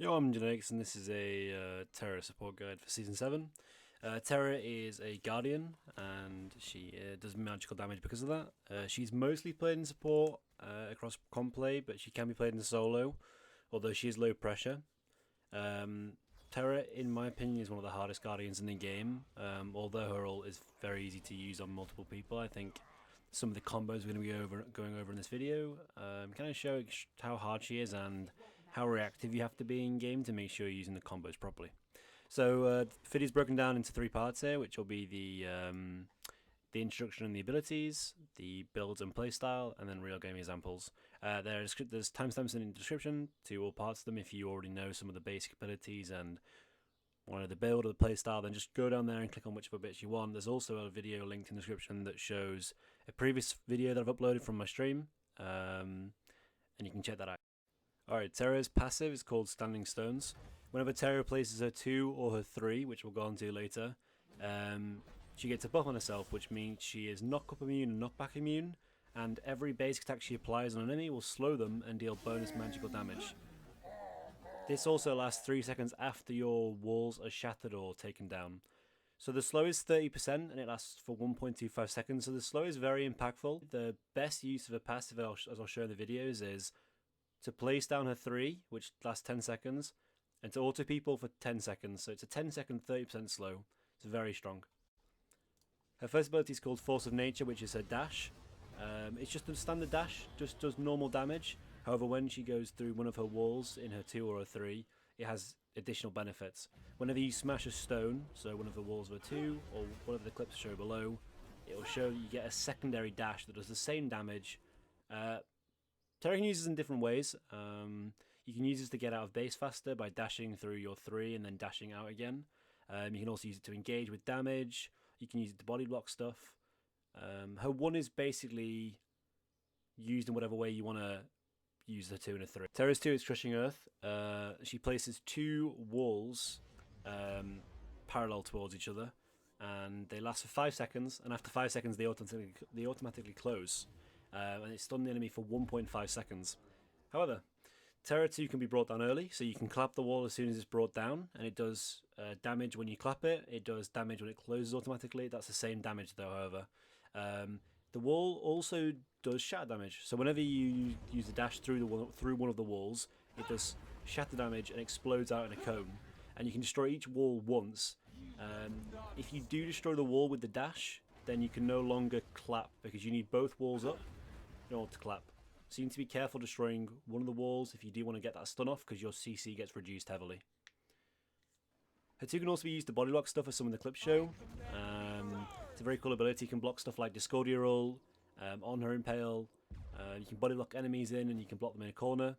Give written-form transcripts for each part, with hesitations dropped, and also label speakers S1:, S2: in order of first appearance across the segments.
S1: Yo, I'm Genetics, and this is a Terra support guide for Season 7. Terra is a Guardian, and she does magical damage because of that. She's mostly played in support across comp play, but she can be played in solo, although she is low pressure. Terra, in my opinion, is one of the hardest Guardians in the game, although her ult is very easy to use on multiple people. I think some of the combos we're going to be going over in this video kind of show how hard she is and how reactive you have to be in game to make sure you're using the combos properly. So the video is broken down into 3 parts here, which will be the introduction and the abilities, the builds and playstyle, and then real game examples. There's timestamps in the description to all parts of them. If you already know some of the basic abilities and want the build or the playstyle, then just go down there and click on whichever bits you want. There's also a video linked in the description that shows a previous video that I've uploaded from my stream, and you can check that out. Alright, Terra's passive is called Standing Stones. Whenever Terra places her 2 or her 3, which we'll go on to later, she gets a buff on herself, which means she is knock-up immune and knockback immune, and every basic attack she applies on an enemy will slow them and deal bonus magical damage. This also lasts 3 seconds after your walls are shattered or taken down. So the slow is 30% and it lasts for 1.25 seconds, so the slow is very impactful. The best use of a passive, as I'll show in the videos, is to place down her 3, which lasts 10 seconds, and to auto people for 10 seconds. So it's a 10-second, 30% slow. It's very strong. Her first ability is called Force of Nature, which is her dash. It's just a standard dash, just does normal damage. However, when she goes through one of her walls in her 2 or her 3, it has additional benefits. Whenever you smash a stone, so one of the walls of a 2, or whatever the clips show below, it will show you get a secondary dash that does the same damage. Terra can use this in different ways. You can use this to get out of base faster by dashing through your 3 and then dashing out again. You can also use it to engage with damage. You can use it to body block stuff. Her 1 is basically used in whatever way you want to use the 2 and a 3. Terra's 2 is Crushing Earth. She places 2 walls parallel towards each other, and they last for 5 seconds, and after 5 seconds they automatically close. And it stuns the enemy for 1.5 seconds. However, Terra 2 can be brought down early, so you can clap the wall as soon as it's brought down, and it does damage when you clap it. It does damage when it closes automatically. That's the same damage though, however. The wall also does shatter damage, so whenever you use the dash through one of the walls, it does shatter damage and explodes out in a cone, and you can destroy each wall once. If you do destroy the wall with the dash, then you can no longer clap because you need both walls up in order to clap. So you need to be careful destroying one of the walls if you do want to get that stun off, because your CC gets reduced heavily. Her 2 can also be used to body block stuff, as some of the clips show. It's a very cool ability. You can block stuff like Discordia roll, on her impale. You can body block enemies in and you can block them in a corner.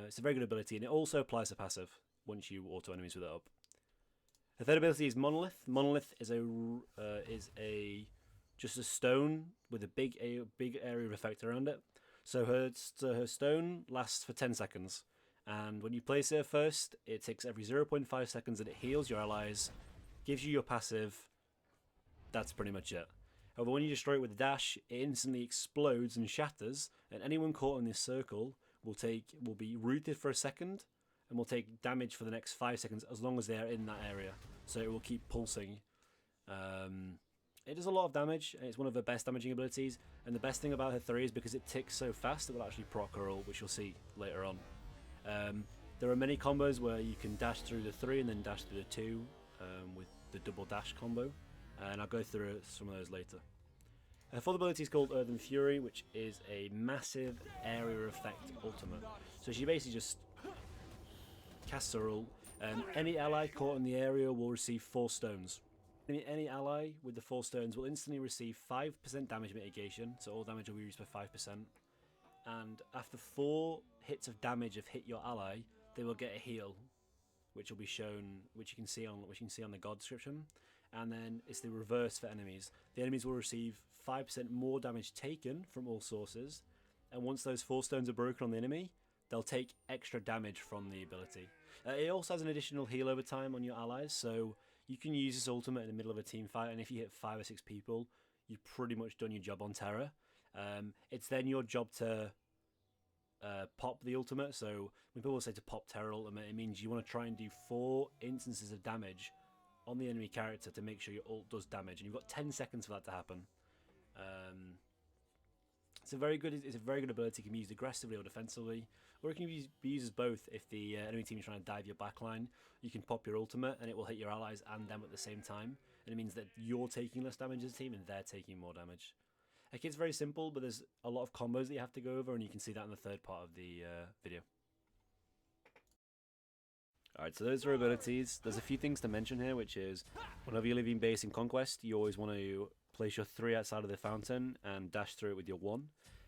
S1: It's a very good ability, and it also applies to passive once you auto enemies with it up. Her third ability is Monolith. Monolith is just a stone with a big area of effect around it. So her stone lasts for 10 seconds, and when you place it first, it takes every 0.5 seconds and it heals your allies, gives you your passive. That's pretty much it. However, when you destroy it with a dash, it instantly explodes and shatters, and anyone caught in this circle will be rooted for a second and will take damage for the next 5 seconds as long as they are in that area. So it will keep pulsing. It does a lot of damage, and it's one of her best damaging abilities. And the best thing about her 3 is because it ticks so fast, it will actually proc her ult, which you'll see later on. There are many combos where you can dash through the 3 and then dash through the 2 with the double dash combo, and I'll go through some of those later. Her fourth ability is called Earthen Fury, which is a massive area effect ultimate. So she basically just casts her ult. Any ally caught in the area will receive 4 stones. Any ally with the 4 stones will instantly receive 5% damage mitigation, so all damage will be reduced by 5%. And after 4 hits of damage have hit your ally, they will get a heal, which will be shown, which you can see on the god description. And then it's the reverse for enemies. The enemies will receive 5% more damage taken from all sources, and once those 4 stones are broken on the enemy, they'll take extra damage from the ability. It also has an additional heal over time on your allies, so you can use this ultimate in the middle of a team fight, and if you hit 5 or 6 people, you've pretty much done your job on Terra. It's then your job to pop the ultimate. So when people say to pop Terra ultimate, it means you want to try and do 4 instances of damage on the enemy character to make sure your ult does damage, and you've got 10 seconds for that to happen. It's a very good ability. It can be used aggressively or defensively, or it can be used as both. If the enemy team is trying to dive your backline, you can pop your ultimate and it will hit your allies and them at the same time, and it means that you're taking less damage as a team and they're taking more damage. Okay, it's very simple, but there's a lot of combos that you have to go over, and you can see that in the third part of the video. Alright, so those are abilities. There's a few things to mention here, which is whenever you're leaving base in Conquest, you always want to place your 3 outside of the fountain and dash through it with your 1.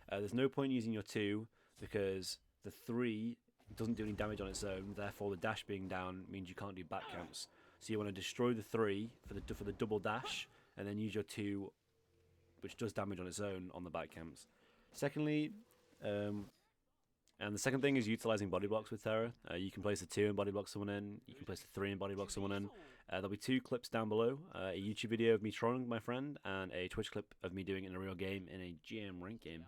S1: There's no point using your 2 because the 3 doesn't do any damage on its own, therefore the dash being down means you can't do back camps. So you want to destroy the 3 for the double dash, and then use your 2, which does damage on its own, on the back camps. Secondly, and the second thing is utilizing body blocks with Terra. You can place a 2 and body block someone in. You can place a 3 and body block someone in. There'll be 2 clips down below. A YouTube video of me trolling my friend, and a Twitch clip of me doing it in a real game, in a GM rank game,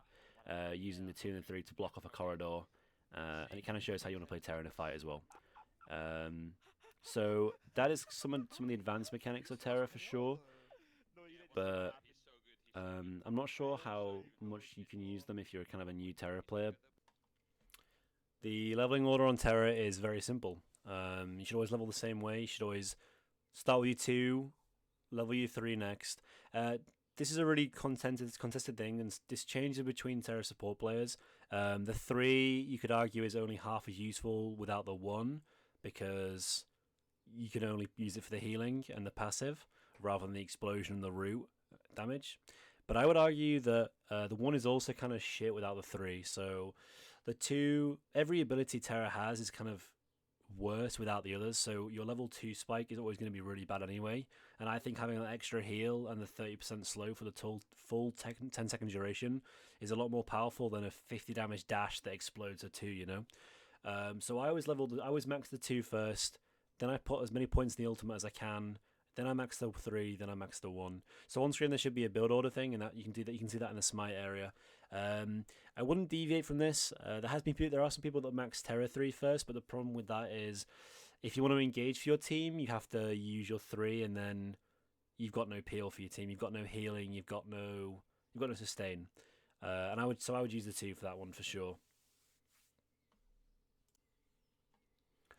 S1: using the 2 and the 3 to block off a corridor. And it kind of shows how you want to play Terra in a fight as well. So that is some of the advanced mechanics of Terra for sure. But I'm not sure how much you can use them if you're kind of a new Terra player. The leveling order on Terra is very simple. You should always level the same way. You should always start with your 2, level your 3 next. This is a really contested thing, and this changes between Terra support players. The 3, you could argue, is only half as useful without the 1, because you can only use it for the healing and the passive, rather than the explosion and the root damage. But I would argue that the 1 is also kind of shit without the 3, so the 2, every ability Terra has is kind of worse without the others, so your level 2 spike is always going to be really bad anyway, and I think having that extra heal and the 30% slow for the full 10-second duration is a lot more powerful than a 50 damage dash that explodes a 2, you know? So I always max the 2 first, then I put as many points in the ultimate as I can, then I max the 3, then I max the 1. So on screen there should be a build order thing, and that you can see that in the Smite area. I wouldn't deviate from this. There are some people that max Terra 3 first, but the problem with that is if you want to engage for your team, you have to use your 3, and then you've got no peel for your team. You've got no healing. You've got no sustain. And I would use the 2 for that one for sure.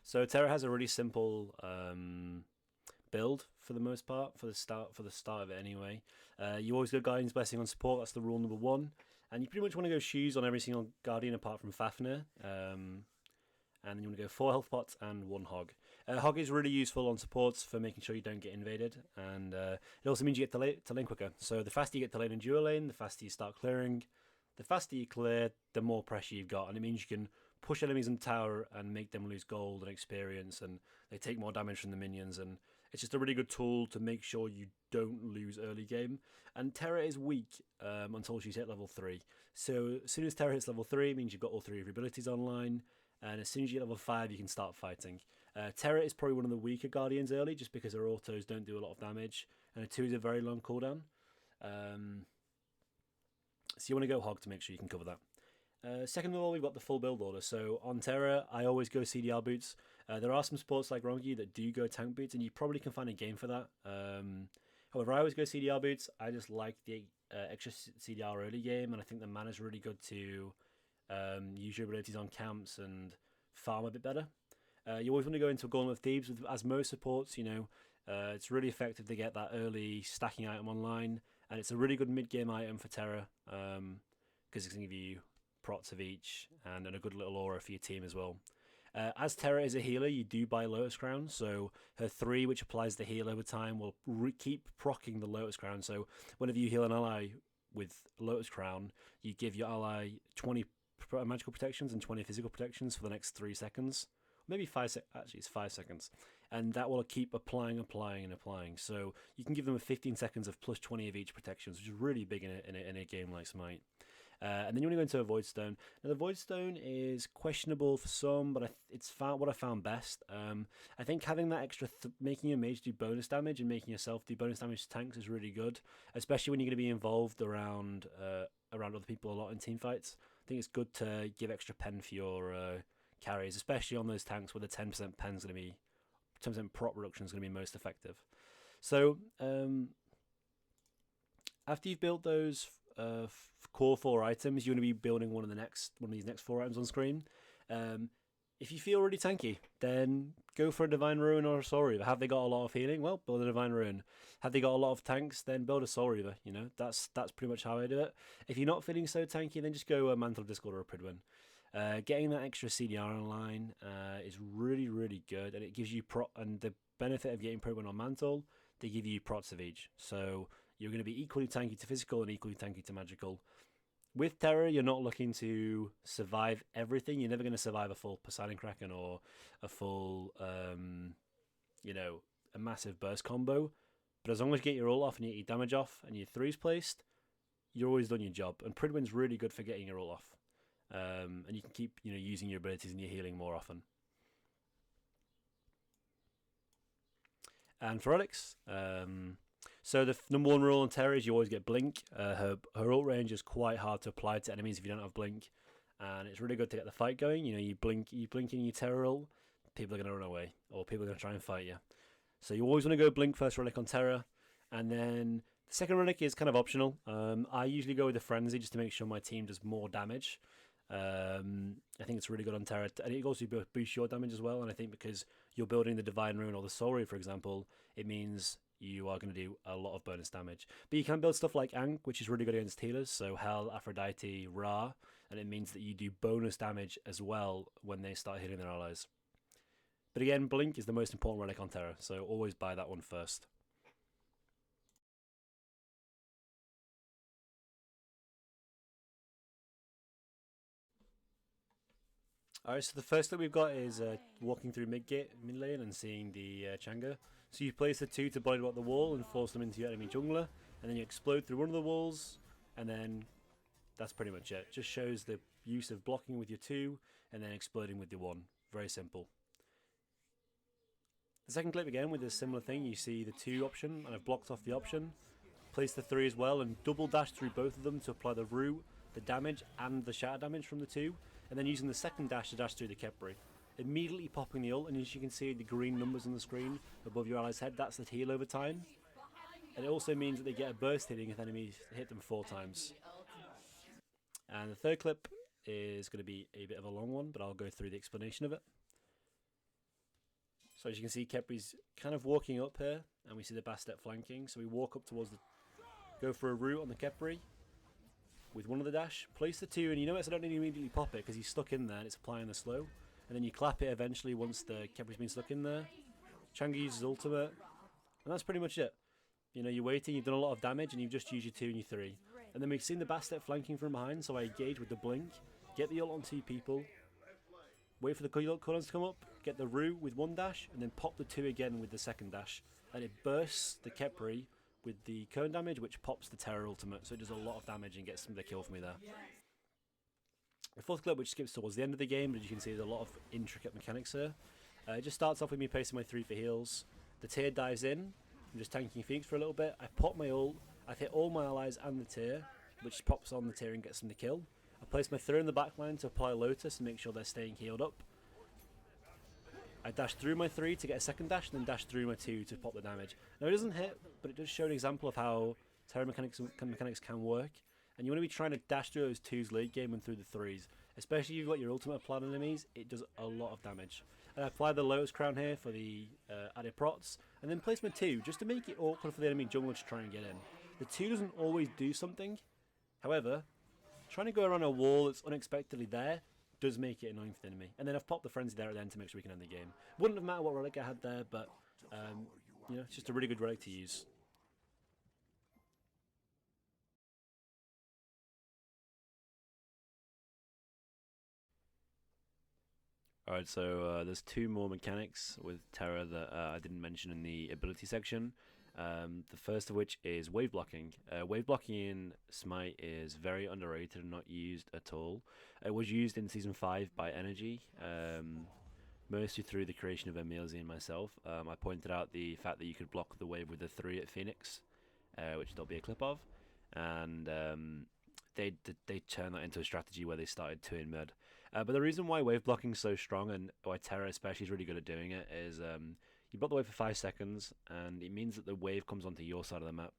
S1: So Terra has a really simple build for the most part, for the start of it anyway. You always go Guardian's Blessing on support. That's the rule number 1. And you pretty much want to go shoes on every single Guardian apart from Fafnir. And then you want to go 4 health pots and 1 hog. Hog is really useful on supports for making sure you don't get invaded, and it also means you get to lane quicker. So the faster you get to lane in dual lane, the faster you start clearing. The faster you clear, the more pressure you've got, and it means you can push enemies in the tower and make them lose gold and experience, and they take more damage from the minions, and it's just a really good tool to make sure you don't lose early game. And Terra is weak until she's hit level 3. So as soon as Terra hits level 3, it means you've got all 3 of your abilities online, and as soon as you get level 5, you can start fighting. Terra is probably one of the weaker Guardians early, just because her autos don't do a lot of damage, and a 2 is a very long cooldown. So you want to go Hog to make sure you can cover that. Second of all, we've got the full build order. So on Terra, I always go CDR boots. There are some sports like Rongi that do go tank boots, and you probably can find a game for that. However, I always go CDR boots. I just like the extra CDR early game, and I think the mana's really good to use your abilities on camps and farm a bit better. You always want to go into a Gauntlet of Thebes, as most supports, you know. It's really effective to get that early stacking item online, and it's a really good mid-game item for Terra, because it can give you prots of each and a good little aura for your team as well. As Terra is a healer, you do buy Lotus Crown, so her 3, which applies the heal over time, will keep proccing the Lotus Crown. So whenever you heal an ally with Lotus Crown, you give your ally 20 magical protections and 20 physical protections for the next 3 seconds. Maybe 5 actually it's 5 seconds, and that will keep applying. So you can give them 15 seconds of plus 20 of each protections, which is really big in a game like Smite. And then you want to go into a Void Stone. Now the Void Stone is questionable for some, but it's what I found best. I think having that extra, making your mage do bonus damage and making yourself do bonus damage to tanks is really good, especially when you're going to be involved around other people a lot in team fights. think it's good to give extra pen for your carries, especially on those tanks where the 10% pen's going to be 10% prot reduction is going to be most effective. So after you've built those core 4 items, you're going to be building one of these next 4 items on screen. If you feel really tanky, then go for a Divine Ruin or a Soul Reaver. Have they got a lot of healing? Well, build a Divine Ruin. Have they got a lot of tanks? Then build a Soul Reaver. You know, that's pretty much how I do it. If you're not feeling so tanky, then just go a Mantle of Discord or a Pridwin. Getting that extra CDR online is really, really good, and it gives you and the benefit of getting Pridwin on Mantle, they give you prots of each. So you're going to be equally tanky to physical and equally tanky to magical. With Terra, you're not looking to survive everything. You're never going to survive a full Poseidon Kraken or a full, a massive burst combo. But as long as you get your ult off and you get your damage off and your 3's placed, you're always done your job. And Pridwin's really good for getting your ult off. And you can keep using your abilities and your healing more often. And for Alex, so the number 1 rule on Terra is you always get Blink. Her ult range is quite hard to apply to enemies if you don't have Blink, and it's really good to get the fight going. You blink in your Terra ult, people are going to run away, or people are going to try and fight you. So you always want to go Blink first relic on Terra, and then the second relic is kind of optional. I usually go with the Frenzy just to make sure my team does more damage. I think it's really good on Terra, and it also boosts your damage as well. And I think because you're building the Divine Rune or the Soul Reaver, for example, it means you are going to do a lot of bonus damage. But you can build stuff like Ankh, which is really good against healers, so Hel, Aphrodite, Ra, and it means that you do bonus damage as well when they start hitting their allies. But again, Blink is the most important relic on Terra, so always buy that one first. Alright, so the first that we've got is walking through mid lane and seeing the Chang'e. So you place the 2 to blind out the wall and force them into your enemy jungler, and then you explode through one of the walls, and then that's pretty much it. Just shows the use of blocking with your 2 and then exploding with your 1. Very simple. The second clip again with a similar thing, you see the 2 option, and I've blocked off the option. Place the 3 as well and double dash through both of them to apply the root, the damage, and the shatter damage from the 2. And then using the second dash to dash through the Khepri. Immediately popping the ult, and as you can see the green numbers on the screen above your ally's head, that's the heal over time. And it also means that they get a burst hitting if enemies hit them 4 times. And the third clip is going to be a bit of a long one, but I'll go through the explanation of it. So as you can see, Khepri's kind of walking up here, and we see the Bastet flanking. So we walk up towards go for a root on the Khepri with one of the dash, place the 2, and you notice I don't need to immediately pop it because he's stuck in there and it's applying the slow. And then you clap it eventually once the Khepri's been stuck in there. Chang'e uses ultimate, and that's pretty much it. You're waiting, you've done a lot of damage, and you've just used your 2 and your 3. And then we've seen the Bastet flanking from behind, so I engage with the blink, get the ult on 2 people, wait for the cooldowns to come up, get the root with 1 dash, and then pop the 2 again with the second dash. And it bursts the Khepri with the cone damage, which pops the Terra ultimate, so it does a lot of damage and gets the kill for me there. The fourth clip, which skips towards the end of the game, but you can see there's a lot of intricate mechanics here. It just starts off with me placing my 3 for heals. The Tear dives in, I'm just tanking Phoenix for a little bit. I pop my ult, I've hit all my allies and the Tear, which pops on the Tear and gets them the kill. I place my 3 in the backline to apply Lotus and make sure they're staying healed up. I dash through my 3 to get a second dash, and then dash through my 2 to pop the damage. Now it doesn't hit, but it does show an example of how Terra mechanics can work. And you want to be trying to dash through those 2s late game and through the 3s. Especially if you've got your ultimate applied on enemies, it does a lot of damage. And I apply the Lotus Crown here for the added prots, and then place my 2 just to make it awkward for the enemy jungler to try and get in. The 2 doesn't always do something. However, trying to go around a wall that's unexpectedly there does make it annoying for the enemy. And then I've popped the Frenzy there at the end to make sure we can end the game. Wouldn't have mattered what relic I had there, but it's just a really good relic to use. Alright, so there's 2 more mechanics with Terra that I didn't mention in the ability section. The first of which is wave blocking. Wave blocking in Smite is very underrated and not used at all. It was used in Season 5 by Energy, mostly through the creation of Emilzy and myself. I pointed out the fact that you could block the wave with the 3 at Phoenix, which there'll be a clip of. And they turned that into a strategy where they started 2 in mid. But the reason why wave blocking is so strong, and why Terra especially is really good at doing it, is you block the wave for 5 seconds, and it means that the wave comes onto your side of the map.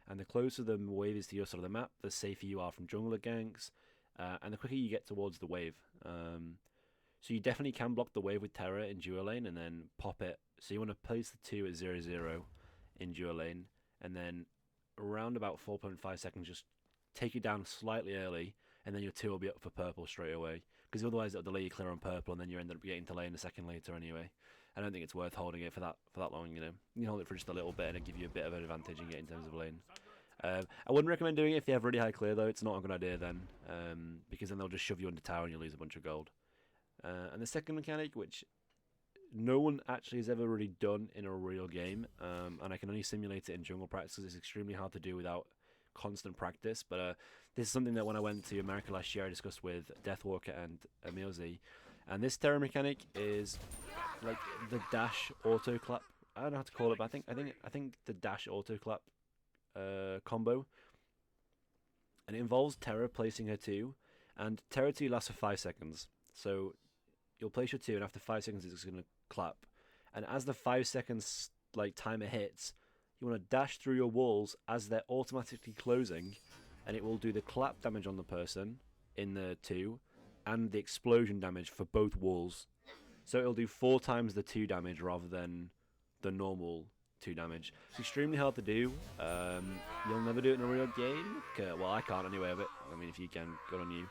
S1: And the closer the wave is to your side of the map, the safer you are from jungler ganks, and the quicker you get towards the wave. So you definitely can block the wave with Terra in dual lane and then pop it. So you want to place the 2 at 0-0 in dual lane, and then around about 4.5 seconds, just take you down slightly early, and then your 2 will be up for purple straight away. Because otherwise it'll delay you clear on purple, and then you end up getting to lane a second later anyway. I don't think it's worth holding it for that long. You know, you can hold it for just a little bit, and it'll give you a bit of an advantage in terms of lane. I wouldn't recommend doing it if you have really high clear though. It's not a good idea then, because then they'll just shove you under tower and you lose a bunch of gold. And the second mechanic, which no one actually has ever really done in a real game, and I can only simulate it in jungle practice because it's extremely hard to do without constant practice. But this is something that when I went to America last year, I discussed with Deathwalker and Emilzy. And this Terra mechanic is like the dash auto clap. I don't know how to call it, but I think the dash auto clap combo. And it involves Terra placing her 2, and Terra 2 lasts for 5 seconds. So you'll place your 2, and after 5 seconds it's going to clap. And as the 5 seconds like timer hits, you want to dash through your walls as they're automatically closing, and it will do the clap damage on the person in the 2 and the explosion damage for both walls. So it'll do 4 times the 2 damage rather than the normal 2 damage. It's extremely hard to do. You'll never do it in a real game. Well, I can't anyway. But I mean, if you can, good on you.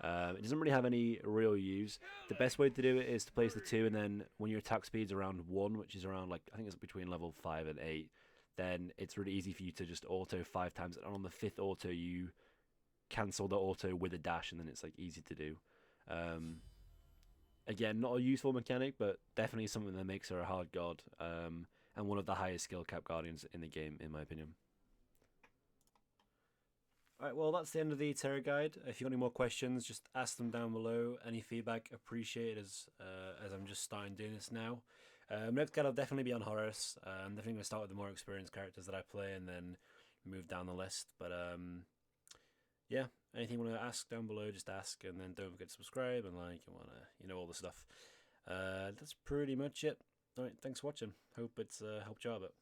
S1: It doesn't really have any real use. The best way to do it is to place the 2, and then when your attack speed's around 1, which is around, like, I think it's between level 5 and 8, then it's really easy for you to just auto 5 times, and on the 5th auto you cancel the auto with a dash, and then it's like easy to do. Again, not a useful mechanic, but definitely something that makes her a hard god, and one of the highest skill cap guardians in the game, in my opinion. Alright, well, that's the end of the Terra guide. If you've got any more questions, just ask them down below. Any feedback appreciated, as I'm just starting doing this now. Next guide will definitely be on Horus. I'm definitely going to start with the more experienced characters that I play and then move down the list. But yeah, anything you want to ask down below, just ask, and then don't forget to subscribe and like and wanna, all the stuff. That's pretty much it. Alright, thanks for watching. Hope it's helped you out a bit.